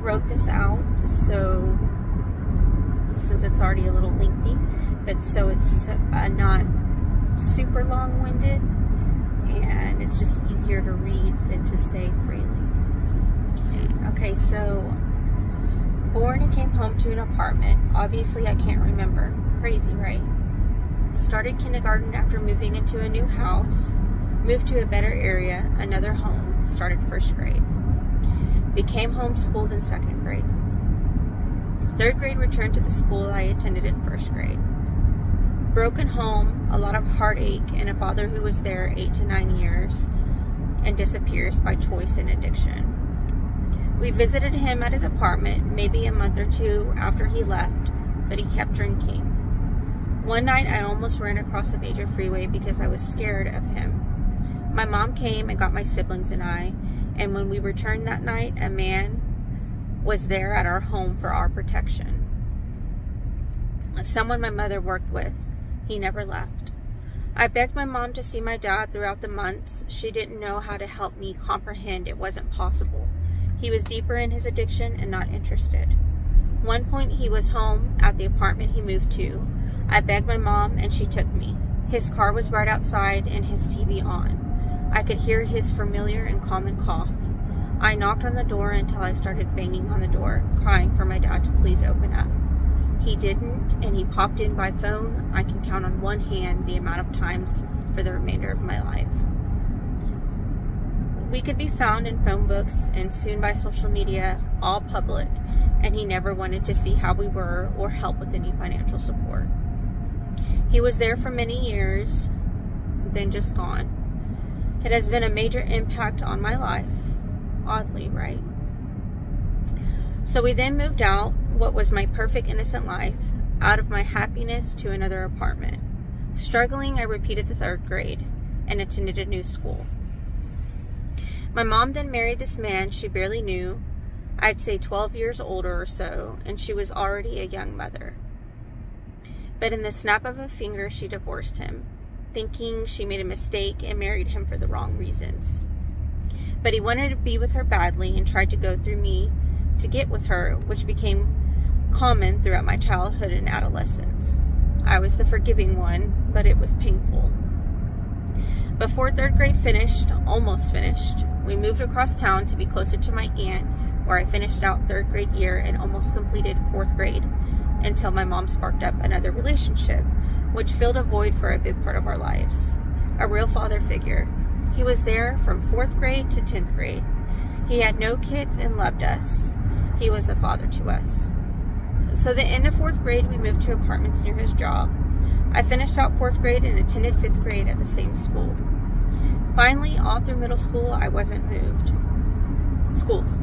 wrote this out, so since it's already a little lengthy, but so it's not super long-winded, and it's just easier to read than to say freely. Okay, so born and came home to an apartment. Obviously, I can't remember. Crazy, right? Started kindergarten after moving into a new house. Moved to a better area, another home. Started first grade. Became homeschooled in second grade. Third grade, returned to the school I attended in first grade. Broken home, a lot of heartache, and a father who was there 8 to 9 years and disappears by choice and addiction. We visited him at his apartment maybe a month or two after he left, but he kept drinking. One night I almost ran across a major freeway because I was scared of him. My mom came and got my siblings and I, and when we returned that night, a man was there at our home for our protection. Someone my mother worked with. He never left. I begged my mom to see my dad throughout the months. She didn't know how to help me comprehend it wasn't possible. He was deeper in his addiction and not interested. One point he was home at the apartment he moved to. I begged my mom and she took me. His car was right outside and his TV on. I could hear his familiar and common cough. I knocked on the door until I started banging on the door, crying for my dad to please open up. He didn't, and he popped in by phone. I can count on one hand the amount of times for the remainder of my life. We could be found in phone books and soon by social media, all public, and he never wanted to see how we were or help with any financial support. He was there for many years, then just gone. It has been a major impact on my life. Oddly, right? So we then moved out, what was my perfect innocent life, out of my happiness to another apartment. Struggling, I repeated the third grade and attended a new school. My mom then married this man she barely knew, I'd say 12 years older or so, and she was already a young mother. But in the snap of a finger, she divorced him, thinking she made a mistake and married him for the wrong reasons. But he wanted to be with her badly and tried to go through me to get with her, which became common throughout my childhood and adolescence. I was the forgiving one, but it was painful. Before third grade finished, almost finished, we moved across town to be closer to my aunt, where I finished out third grade year and almost completed fourth grade, until my mom sparked up another relationship, which filled a void for a big part of our lives. A real father figure. He was there from 4th grade to 10th grade. He had no kids and loved us. He was a father to us. So the end of 4th grade, we moved to apartments near his job. I finished out 4th grade and attended 5th grade at the same school. Finally, all through middle school, I wasn't moved. Schools.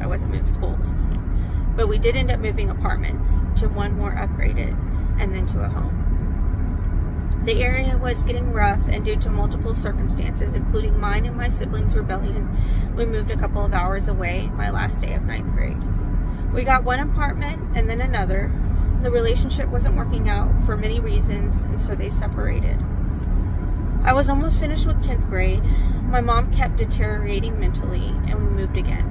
But we did end up moving apartments to one more upgraded and then to a home. The area was getting rough, and due to multiple circumstances, including mine and my siblings' rebellion, we moved a couple of hours away my last day of 9th grade. We got one apartment and then another. The relationship wasn't working out for many reasons, and so they separated. I was almost finished with 10th grade. My mom kept deteriorating mentally, and we moved again.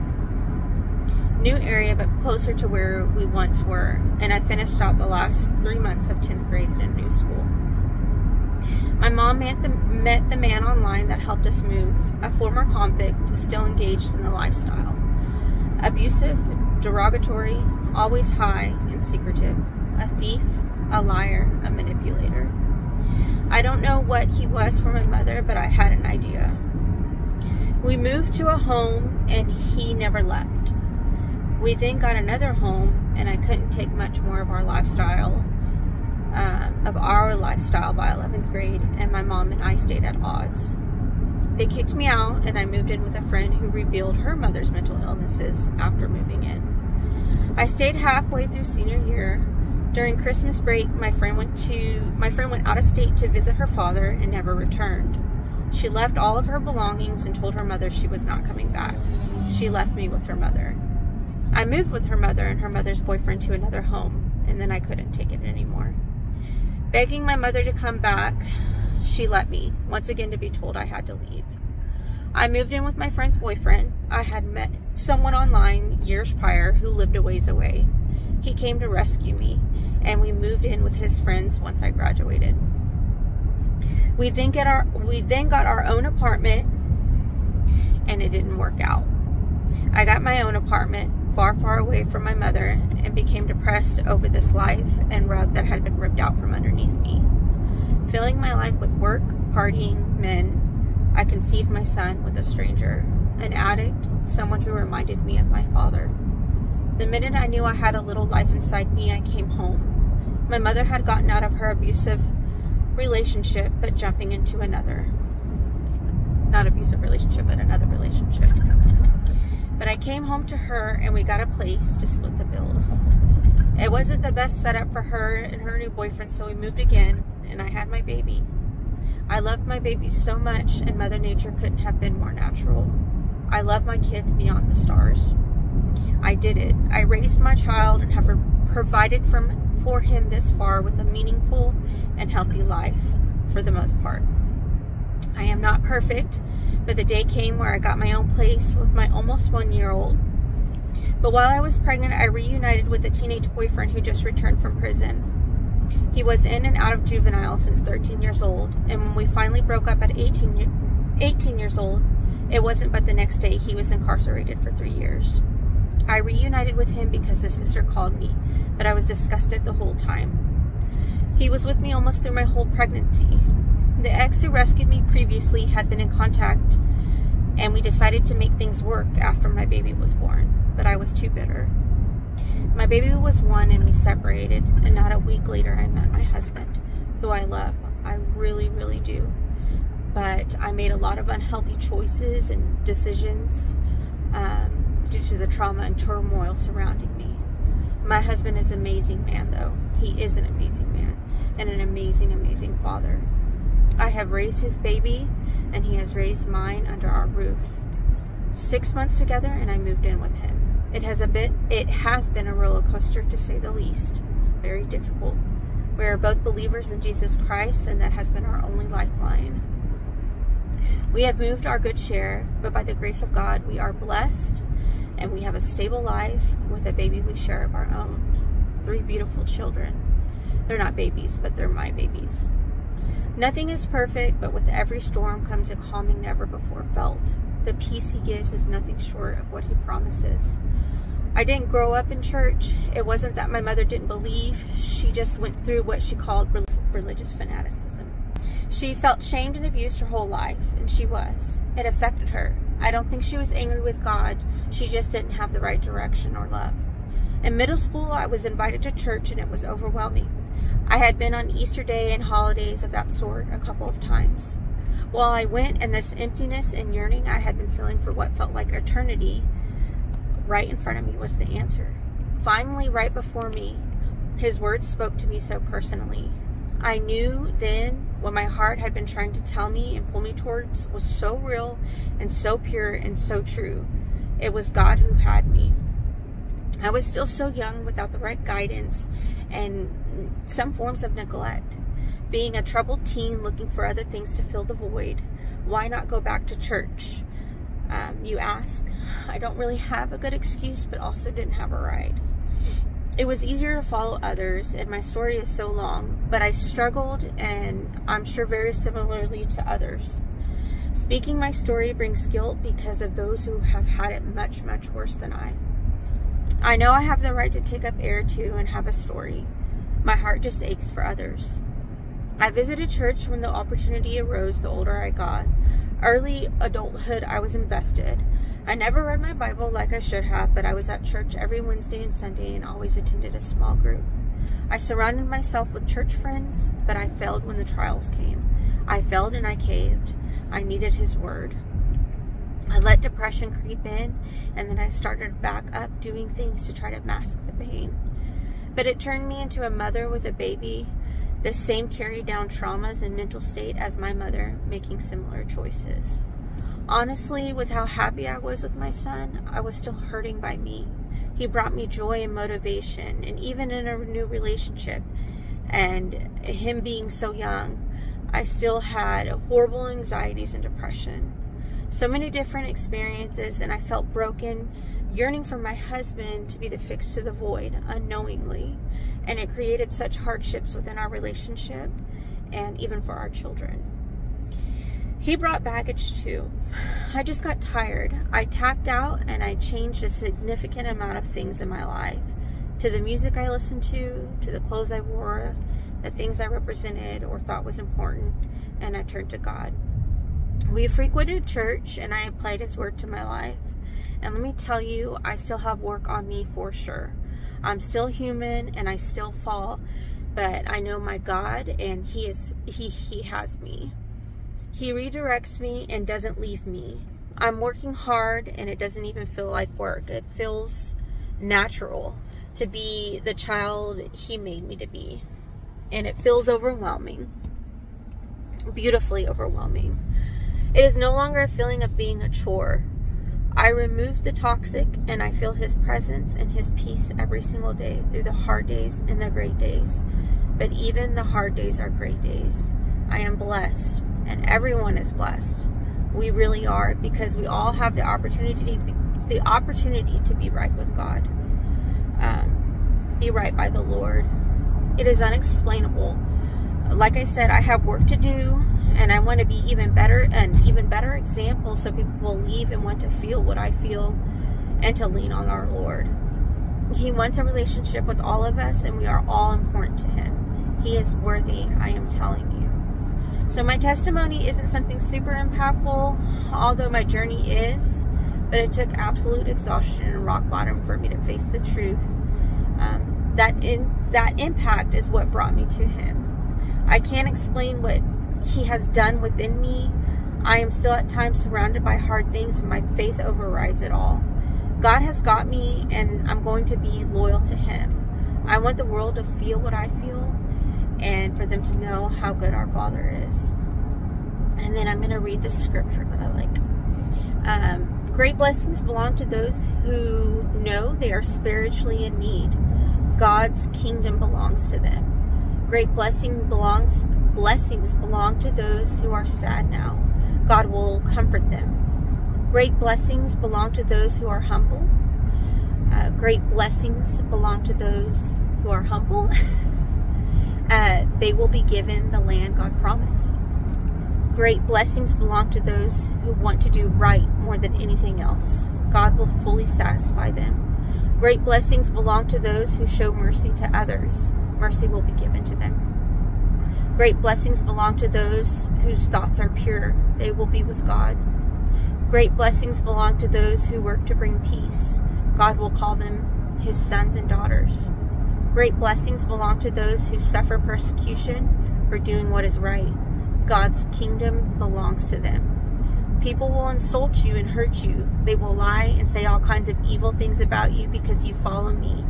New area, but closer to where we once were, and I finished out the last 3 months of 10th grade in a new school. My mom met the man online that helped us move, a former convict still engaged in the lifestyle. Abusive, derogatory, always high and secretive, a thief, a liar, a manipulator. I don't know what he was for my mother, but I had an idea. We moved to a home and he never left. We then got another home, and I couldn't take much more of our lifestyle by 11th grade, and my mom and I stayed at odds. They kicked me out, and I moved in with a friend who revealed her mother's mental illnesses after moving in. I stayed halfway through senior year. During Christmas break, my friend went out of state to visit her father and never returned. She left all of her belongings and told her mother she was not coming back. She left me with her mother. I moved with her mother and her mother's boyfriend to another home, and then I couldn't take it anymore. Begging my mother to come back, she let me, once again to be told I had to leave. I moved in with my friend's boyfriend. I had met someone online years prior who lived a ways away. He came to rescue me, and we moved in with his friends once I graduated. We then got our own apartment, and it didn't work out. I got my own apartment far, far away from my mother and became depressed over this life and rug that had been ripped out from underneath me. Filling my life with work, partying, men, I conceived my son with a stranger, an addict, someone who reminded me of my father. The minute I knew I had a little life inside me, I came home. My mother had gotten out of her abusive relationship, but jumping into another. Not abusive relationship, but another relationship. But I came home to her and we got a place to split the bills. It wasn't the best setup for her and her new boyfriend, so we moved again and I had my baby. I loved my baby so much, and Mother Nature couldn't have been more natural. I love my kids beyond the stars. I did it. I raised my child and have provided for him this far with a meaningful and healthy life for the most part. I am not perfect, but the day came where I got my own place with my almost 1-year-old. But while I was pregnant, I reunited with a teenage boyfriend who just returned from prison. He was in and out of juvenile since 13 years old, and when we finally broke up at 18 years old, it wasn't but the next day he was incarcerated for 3 years. I reunited with him because his sister called me, but I was disgusted the whole time. He was with me almost through my whole pregnancy. The ex who rescued me previously had been in contact, and we decided to make things work after my baby was born, but I was too bitter. My baby was 1 and we separated, and not a week later I met my husband, who I love. I really, really do. But I made a lot of unhealthy choices and decisions due to the trauma and turmoil surrounding me. My husband is an amazing man, though. He is an amazing man and an amazing, amazing father. I have raised his baby, and he has raised mine under our roof. 6 months together, and I moved in with him. It has been a roller coaster, to say the least. Very difficult. We are both believers in Jesus Christ, and that has been our only lifeline. We have moved our good share, but by the grace of God, we are blessed, and we have a stable life with a baby we share of our own. 3 beautiful children. They're not babies, but they're my babies. Nothing is perfect, but with every storm comes a calming never before felt. The peace he gives is nothing short of what he promises. I didn't grow up in church. It wasn't that my mother didn't believe. She just went through what she called religious fanaticism. She felt shamed and abused her whole life, and she was. It affected her. I don't think she was angry with God. She just didn't have the right direction or love. In middle school, I was invited to church, and it was overwhelming. I had been on Easter Day and holidays of that sort a couple of times. While I went, and this emptiness and yearning I had been feeling for what felt like eternity, right in front of me was the answer. Finally, right before me, his words spoke to me so personally. I knew then what my heart had been trying to tell me and pull me towards was so real and so pure and so true. It was God who had me. I was still so young without the right guidance and some forms of neglect. Being a troubled teen looking for other things to fill the void. Why not go back to church? You ask. I don't really have a good excuse, but also didn't have a ride. It was easier to follow others, and my story is so long, but I struggled, and I'm sure very similarly to others. Speaking my story brings guilt because of those who have had it much, much worse than I. I know I have the right to take up air too and have a story. My heart just aches for others. I visited church when the opportunity arose the older I got. Early adulthood, I was invested. I never read my Bible like I should have, but I was at church every Wednesday and Sunday and always attended a small group. I surrounded myself with church friends, but I failed when the trials came. I failed and I caved. I needed His Word. I let depression creep in, and then I started back up doing things to try to mask the pain. But it turned me into a mother with a baby, the same carried down traumas and mental state as my mother, making similar choices. Honestly, with how happy I was with my son, I was still hurting by me. He brought me joy and motivation, and even in a new relationship, and him being so young, I still had horrible anxieties and depression. So many different experiences, and I felt broken, yearning for my husband to be the fix to the void unknowingly. And it created such hardships within our relationship and even for our children. He brought baggage too. I just got tired. I tapped out and I changed a significant amount of things in my life. To the music I listened to the clothes I wore, the things I represented or thought was important, and I turned to God. We frequented church and I applied His Word to my life. And let me tell you, I still have work on me for sure. I'm still human and I still fall, but I know my God, and He has me. He redirects me and doesn't leave me. I'm working hard and it doesn't even feel like work. It feels natural to be the child He made me to be. And it feels overwhelming. Beautifully overwhelming. It is no longer a feeling of being a chore. I remove the toxic and I feel His presence and His peace every single day through the hard days and the great days. But even the hard days are great days. I am blessed, and everyone is blessed. We really are, because we all have the opportunity to be right with God. Be right by the Lord. It is unexplainable. Like I said, I have work to do, and I want to be even better example so people will leave and want to feel what I feel and to lean on our Lord. He wants a relationship with all of us, and we are all important to Him. He is worthy, I am telling you. So my testimony isn't something super impactful, although my journey is, but it took absolute exhaustion and rock bottom for me to face the truth. That impact is what brought me to Him. I can't explain what He has done within me. I am still at times surrounded by hard things, but my faith overrides it all. God has got me, and I'm going to be loyal to Him. I want the world to feel what I feel, and for them to know how good our Father is. And then I'm going to read this scripture that I like. Great blessings belong to those who know they are spiritually in need. God's kingdom belongs to them. Great blessings belong to those who are sad now. God will comfort them. Great blessings belong to those who are humble. Great blessings belong to those who are humble. They will be given the land God promised. Great blessings belong to those who want to do right more than anything else. God will fully satisfy them. Great blessings belong to those who show mercy to others. Mercy will be given to them. Great blessings belong to those whose thoughts are pure. They will be with God. Great blessings belong to those who work to bring peace. God will call them His sons and daughters. Great blessings belong to those who suffer persecution for doing what is right. God's kingdom belongs to them. People will insult you and hurt you. They will lie and say all kinds of evil things about you because you follow me.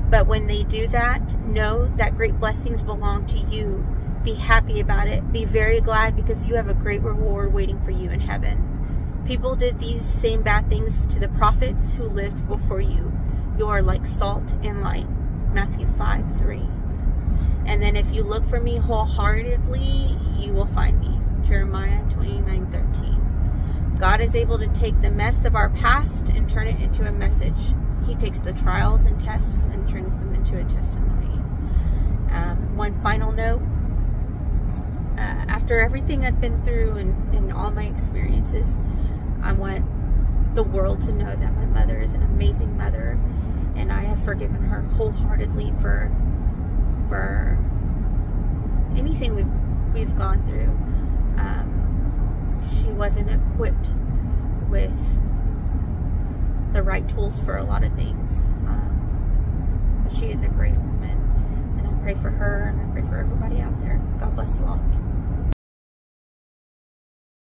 But when they do that, know that great blessings belong to you. Be happy about it. Be very glad, because you have a great reward waiting for you in heaven. People did these same bad things to the prophets who lived before you. You are like salt and light. Matthew 5:3. And then if you look for me wholeheartedly, you will find me. Jeremiah 29:13. God is able to take the mess of our past and turn it into a message. He takes the trials and tests and turns them into a testimony. One final note. After everything I've been through and all my experiences, I want the world to know that my mother is an amazing mother, and I have forgiven her wholeheartedly for anything we've gone through. She wasn't equipped with the right tools for a lot of things, but she is a great woman, and I pray for her and I pray for everybody out there. God bless you all.